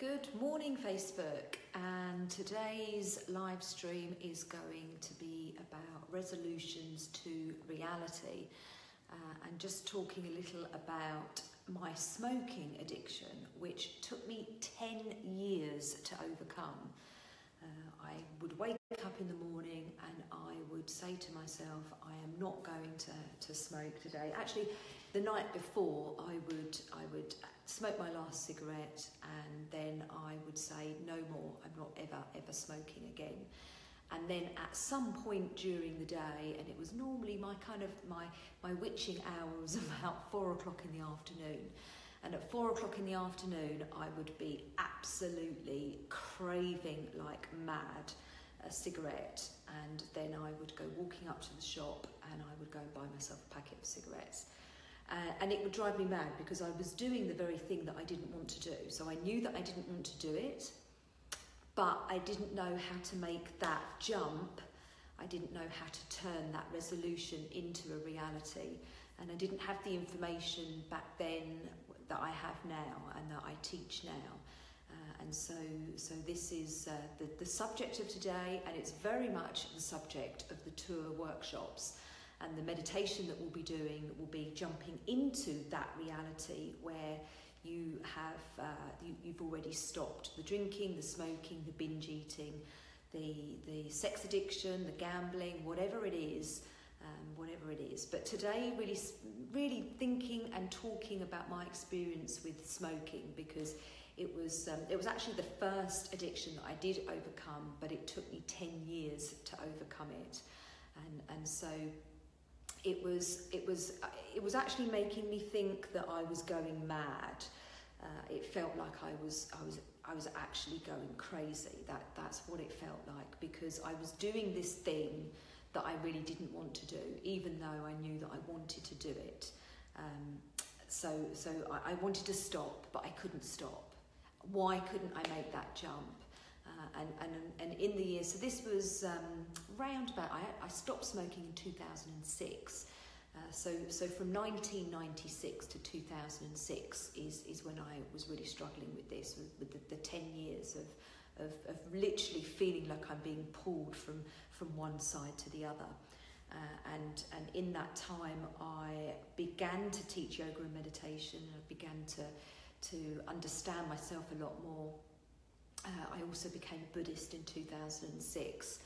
Good morning, Facebook, and today's live stream is going to be about resolutions to reality and just talking a little about my smoking addiction, which took me 10 years to overcome. I would wake up in the morning and I would say to myself, I am not going to smoke today. Actually, the night before, I would smoke my last cigarette, and then I would say, no more, I'm not ever smoking again. And then at some point during the day, and it was normally my witching hour was about 4 o'clock in the afternoon. And at 4 o'clock in the afternoon, I would be absolutely craving like mad a cigarette. And then I would go walking up to the shop and I would go and buy myself a packet of cigarettes. And it would drive me mad because I was doing the very thing that I didn't want to do. So I knew that I didn't want to do it, but I didn't know how to make that jump. I didn't know how to turn that resolution into a reality. And I didn't have the information back then that I have now and that I teach now. And so this is the subject of today, and it's very much the subject of the tour workshops. And the meditation that we'll be doing will be jumping into that reality where you have you've already stopped the drinking, the smoking, the binge eating, the sex addiction, the gambling, whatever it is. But today, really thinking and talking about my experience with smoking, because it was actually the first addiction that I did overcome, but it took me 10 years to overcome it, and so it was actually making me think that I was going mad. It felt like I was actually going crazy. That's what it felt like, because I was doing this thing that I really didn't want to do, even though I knew that I wanted to do it. So I wanted to stop, but I couldn't stop. Why couldn't I make that jump? And in the years, so this was round about, I stopped smoking in 2006. So from 1996 to 2006 is when I was really struggling with this, with the 10 years of literally feeling like I'm being pulled from one side to the other. And in that time, I began to teach yoga and meditation, and I began to understand myself a lot more. I also became Buddhist in 2006.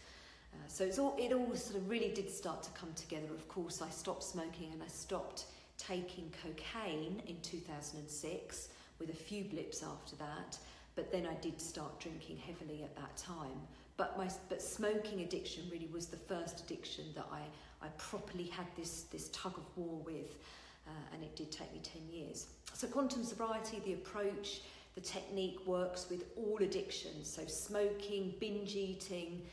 So it all sort of really did start to come together. Of course, I stopped smoking and I stopped taking cocaine in 2006, with a few blips after that. But then I did start drinking heavily at that time. But smoking addiction really was the first addiction that I properly had this tug of war with, and it did take me 10 years. So quantum sobriety, the approach, the technique works with all addictions. So smoking, binge eating,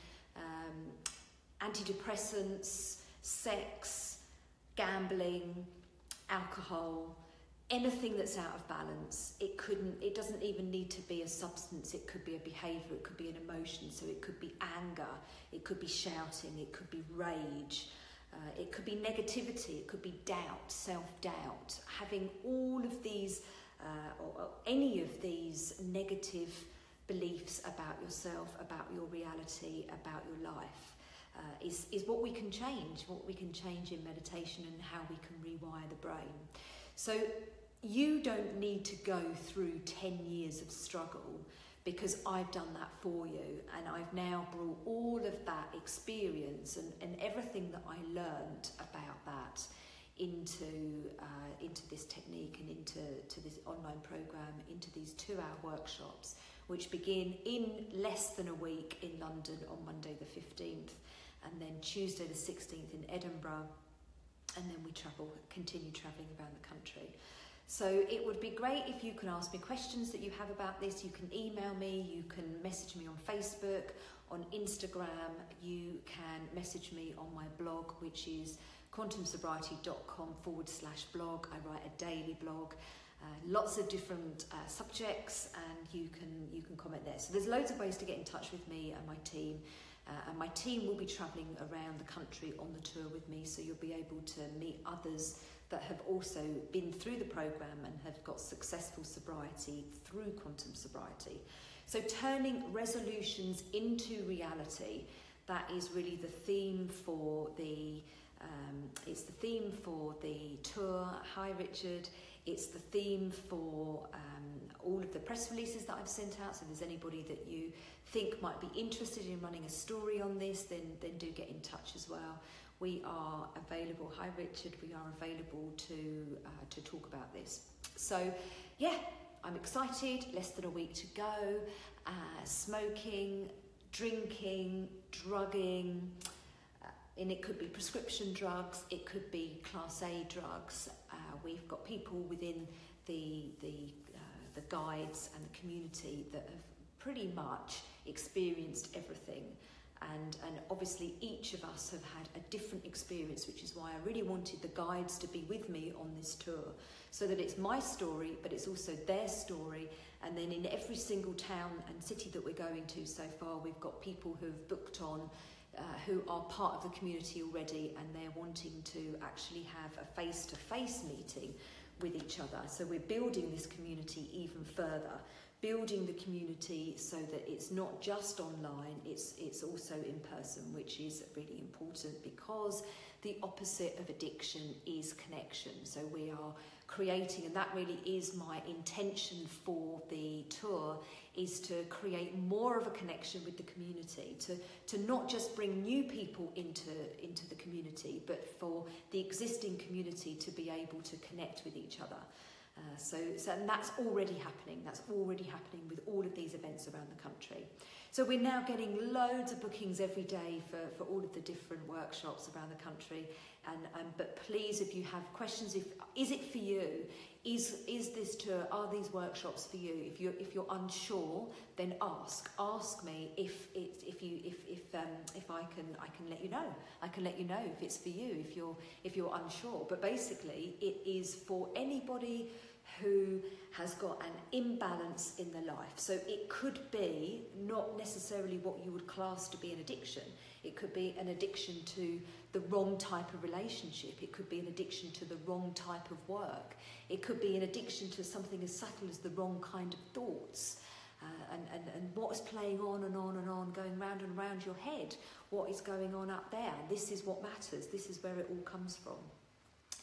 antidepressants, sex, gambling, alcohol, anything that's out of balance. It doesn't even need to be a substance. It could be a behaviour, it could be an emotion. So it could be anger, it could be shouting, it could be rage, it could be negativity, it could be doubt, self-doubt. Having all of these or any of these negative beliefs about yourself, about your reality, about your life, is what we can change in meditation, and how we can rewire the brain. So you don't need to go through 10 years of struggle, because I've done that for you, and I've now brought all of that experience and everything that I learned about that into this technique and into this online program, into these 2-hour workshops, which begin in less than a week in London on Monday the 15th, and then Tuesday the 16th in Edinburgh, and then we continue travelling around the country. So it would be great if you can ask me questions that you have about this. You can email me, you can message me on Facebook, on Instagram, you can message me on my blog, which is quantumsobriety.com/blog. I write a daily blog, lots of different subjects, and you can comment there. So there's loads of ways to get in touch with me and my team. And my team will be travelling around the country on the tour with me, so you'll be able to meet others that have also been through the programme and have got successful sobriety through quantum sobriety. So turning resolutions into reality, that is really the theme for the tour. Hi Richard. It's the theme for all of the press releases that I've sent out. So if there's anybody that you think might be interested in running a story on this, then do get in touch as well. We are available. Hi Richard, we are available to talk about this. So yeah, I'm excited. Less than a week to go. Smoking, drinking, drugging, and it could be prescription drugs, it could be Class A drugs. We've got people within the guides and the community that have pretty much experienced everything. And obviously each of us have had a different experience, which is why I really wanted the guides to be with me on this tour, so that it's my story, but it's also their story. And then in every single town and city that we're going to so far, we've got people who've booked on, who are part of the community already, and they're wanting to actually have a face-to-face meeting with each other. So we're building this community even further, building the community so that it's not just online, it's also in person, which is really important, because the opposite of addiction is connection. So we are creating, and that really is my intention for the tour, is to create more of a connection with the community, to not just bring new people into the community, but for the existing community to be able to connect with each other. And that's already happening. That's already happening with all of these events around the country. So we're now getting loads of bookings every day for all of the different workshops around the country. But please, if you have questions, is it for you? Is this tour? Are these workshops for you? If you're unsure, then ask me if I can let you know. I can let you know if it's for you, if you're unsure. But basically, it is for anybody who has got an imbalance in their life. So it could be not necessarily what you would class to be an addiction. It could be an addiction to the wrong type of relationship. It could be an addiction to the wrong type of work. It could be an addiction to something as subtle as the wrong kind of thoughts. And what's playing on and on and on, going round and round your head. What is going on up there? This is what matters. This is where it all comes from.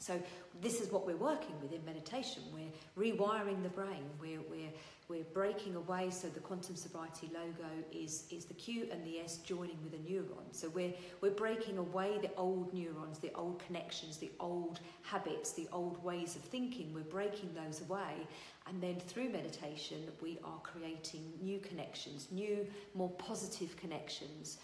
So this is what we're working with in meditation. We're rewiring the brain. We're breaking away. So the quantum sobriety logo is the Q and the S joining with a neuron. So we're breaking away the old neurons, the old connections, the old habits, the old ways of thinking. We're breaking those away. And then through meditation, we are creating new connections, new, more positive connections.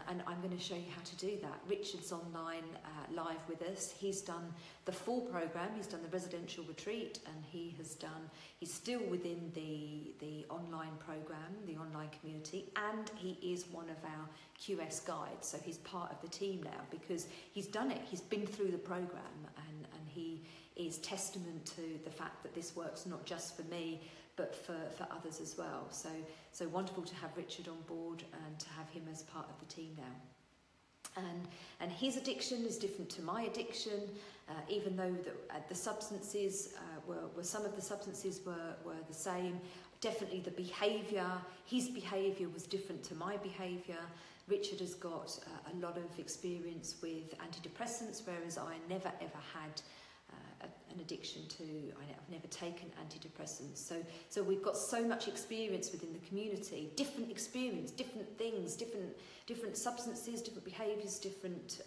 And I'm going to show you how to do that. Richard's online live with us. He's done the full program. He's done the residential retreat, and he's still within the online program, the online community, and he is one of our QS guides. So he's part of the team now because he's done it. He's been through the program, and he is testament to the fact that this works not just for me, but for others as well. So wonderful to have Richard on board and to have him as part of the team now. And his addiction is different to my addiction, even though the substances some of the substances were the same. Definitely the behaviour, his behaviour was different to my behaviour. Richard has got a lot of experience with antidepressants, whereas I never ever had an addiction to, I've never taken antidepressants. So we've got so much experience within the community, different experience, different things, different substances, different behaviours, different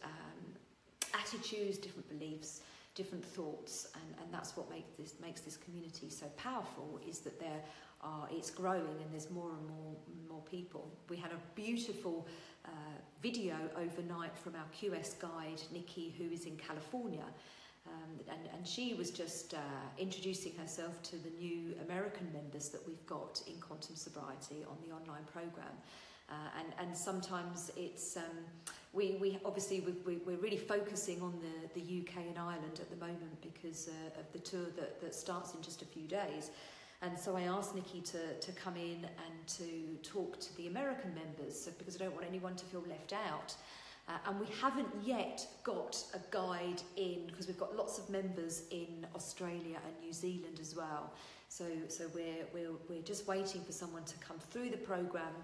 attitudes, different beliefs, different thoughts, and that's what makes this community so powerful, is that it's growing and there's more and more people. We had a beautiful video overnight from our QS guide, Nikki, who is in California. And she was just introducing herself to the new American members that we've got in Quantum Sobriety on the online program. And sometimes it's, we're really focusing on the UK and Ireland at the moment because of the tour that starts in just a few days. And so I asked Nikki to come in and to talk to the American members, because I don't want anyone to feel left out. And we haven't yet got a guide in, because we've got lots of members in Australia and New Zealand as well. So we're just waiting for someone to come through the programme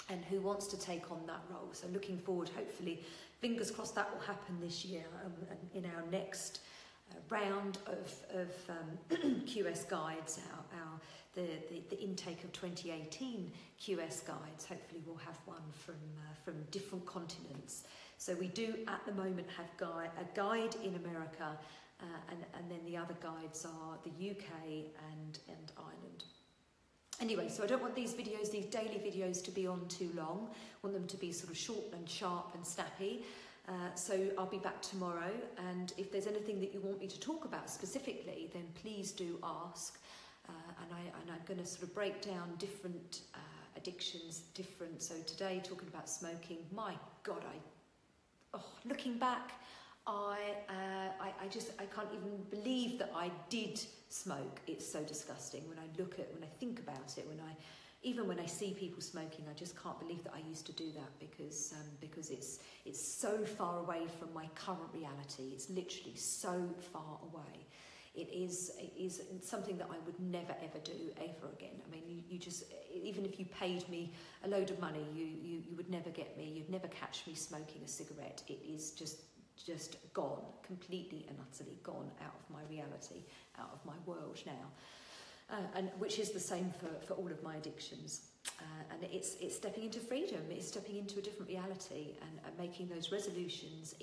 and who wants to take on that role. So looking forward, hopefully, fingers crossed, that will happen this year in our next round of QS guides, the intake of 2018 QS guides. Hopefully we'll have one from different continents. So we do at the moment have a guide in America, and then the other guides are the UK and Ireland. Anyway, so I don't want these videos, these daily videos, to be on too long. I want them to be sort of short and sharp and snappy. So I'll be back tomorrow, and if there's anything that you want me to talk about specifically, then please do ask. And I'm going to sort of break down different addictions, so today talking about smoking. My God, looking back, I can't even believe that I did smoke. It's so disgusting when I think about it. Even when I see people smoking, I just can't believe that I used to do that, because it's so far away from my current reality. It's literally so far away. It is something that I would never ever do ever again. I mean, you just, even if you paid me a load of money, you would never get me. You'd never catch me smoking a cigarette. It is just gone, completely and utterly gone out of my reality, out of my world now. And which is the same for all of my addictions. And it's stepping into freedom, it's stepping into a different reality, and making those resolutions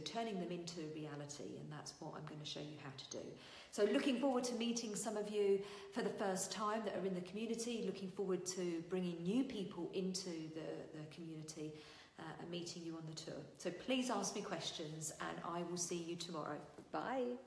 turning them into reality, and that's what I'm going to show you how to do. So looking forward to meeting some of you for the first time that are in the community, looking forward to bringing new people into the community and meeting you on the tour. So please ask me questions, and I will see you tomorrow. Bye.